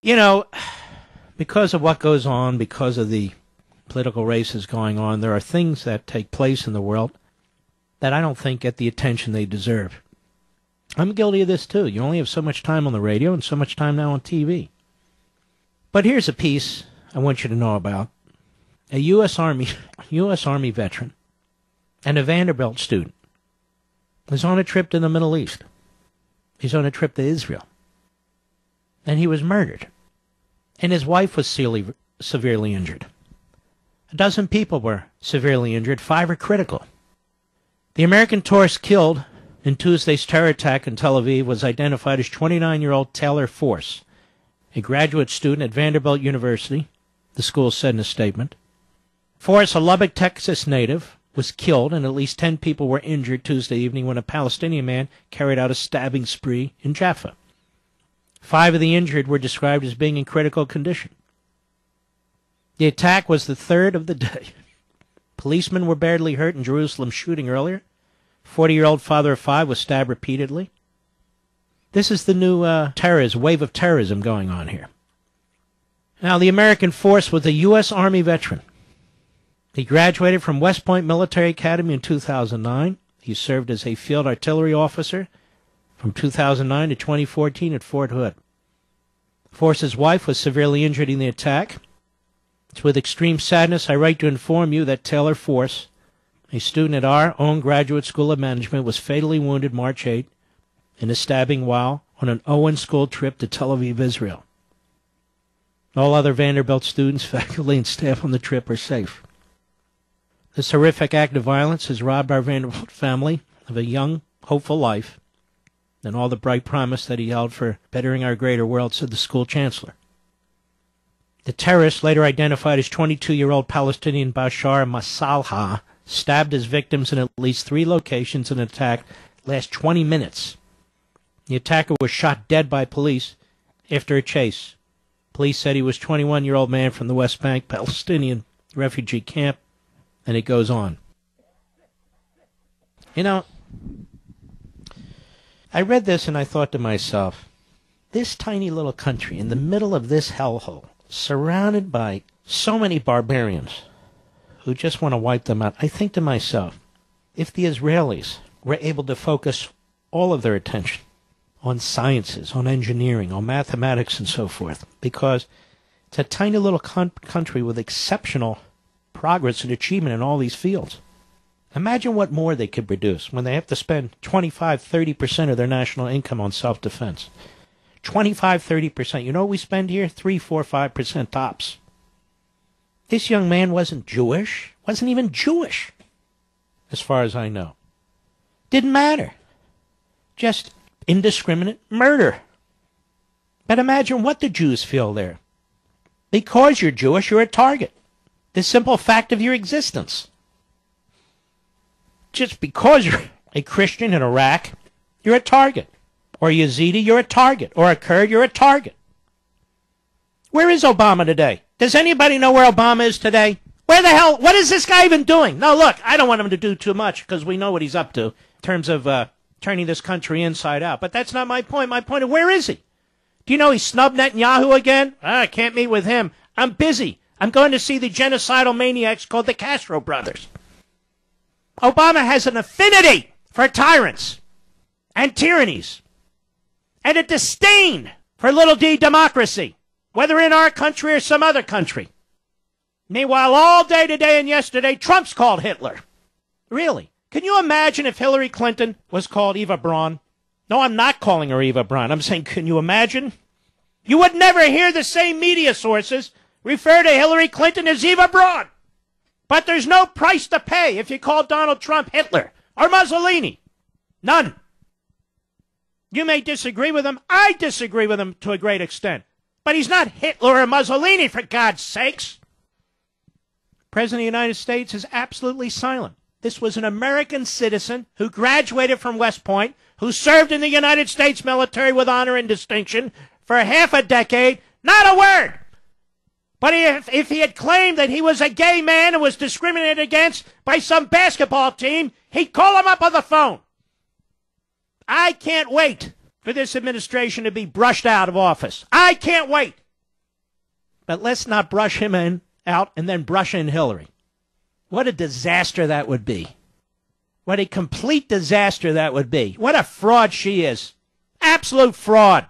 You know, because of what goes on, because of the political races going on, there are things that take place in the world that I don't think get the attention they deserve. I'm guilty of this too. You only have so much time on the radio and so much time now on TV. But here's a piece I want you to know about. A U.S. Army veteran and a Vanderbilt student was on a trip to the Middle East. He's on a trip to Israel. And he was murdered. And his wife was severely injured. 12 people were severely injured. 5 are critical. The American tourist killed in Tuesday's terror attack in Tel Aviv was identified as 29-year-old Taylor Force, a graduate student at Vanderbilt University, the school said in a statement. Force, a Lubbock, Texas native, was killed and at least 10 people were injured Tuesday evening when a Palestinian man carried out a stabbing spree in Jaffa. 5 of the injured were described as being in critical condition. The attack was the third of the day. Policemen were badly hurt in Jerusalem's shooting earlier. 40-year-old father of 5 was stabbed repeatedly. This is the new wave of terrorism going on here. Now, the American Force was a U.S. Army veteran. He graduated from West Point Military Academy in 2009. He served as a field artillery officer from 2009 to 2014 at Fort Hood. Force's wife was severely injured in the attack. It's with extreme sadness I write to inform you that Taylor Force, a student at our own Graduate School of Management, was fatally wounded March 8 in a stabbing while on an Owen School trip to Tel Aviv, Israel. All other Vanderbilt students, faculty, and staff on the trip are safe. This horrific act of violence has robbed our Vanderbilt family of a young, hopeful life and all the bright promise that he held for bettering our greater world, said the school chancellor. The terrorist, later identified as 22-year-old Palestinian Bashar Masalha, stabbed his victims in at least 3 locations in an attack last 20 minutes. The attacker was shot dead by police after a chase. Police said he was a 21-year-old man from the West Bank Palestinian refugee camp, and it goes on. You know, I read this and I thought to myself, this tiny little country in the middle of this hellhole, surrounded by so many barbarians who just want to wipe them out, I think to myself, if the Israelis were able to focus all of their attention on sciences, on engineering, on mathematics, and so forth, because it's a tiny little country with exceptional progress and achievement in all these fields. Imagine what more they could produce when they have to spend 25-30% of their national income on self-defense. 25-30%. You know what we spend here? 3-4-5% tops. This young man wasn't Jewish. Wasn't even Jewish, as far as I know. Didn't matter. Just indiscriminate murder. But imagine what the Jews feel there. Because you're Jewish, you're a target. The simple fact of your existence. Just because you're a Christian in Iraq, you're a target. Or a Yazidi, you're a target. Or a Kurd, you're a target. Where is Obama today? Does anybody know where Obama is today? Where the hell, what is this guy even doing? No, look, I don't want him to do too much because we know what he's up to in terms of turning this country inside out. But that's not my point. My point is, where is he? Do you know he snubbed Netanyahu again? I can't meet with him. I'm busy. I'm going to see the genocidal maniacs called the Castro brothers. Obama has an affinity for tyrants and tyrannies and a disdain for little d democracy, whether in our country or some other country. Meanwhile, all day today and yesterday, Trump's called Hitler. Really? Can you imagine if Hillary Clinton was called Eva Braun? No, I'm not calling her Eva Braun. I'm saying, can you imagine? You would never hear the same media sources refer to Hillary Clinton as Eva Braun. But there's no price to pay if you call Donald Trump Hitler or Mussolini. None. You may disagree with him. I disagree with him to a great extent. But he's not Hitler or Mussolini, for God's sakes. President of the United States is absolutely silent. This was an American citizen who graduated from West Point, who served in the United States military with honor and distinction for half a decade. Not a word. But if he had claimed that he was a gay man and was discriminated against by some basketball team, he'd call him up on the phone. I can't wait for this administration to be brushed out of office. I can't wait. But let's not brush him out and then brush in Hillary. What a disaster that would be. What a complete disaster that would be. What a fraud she is. Absolute fraud.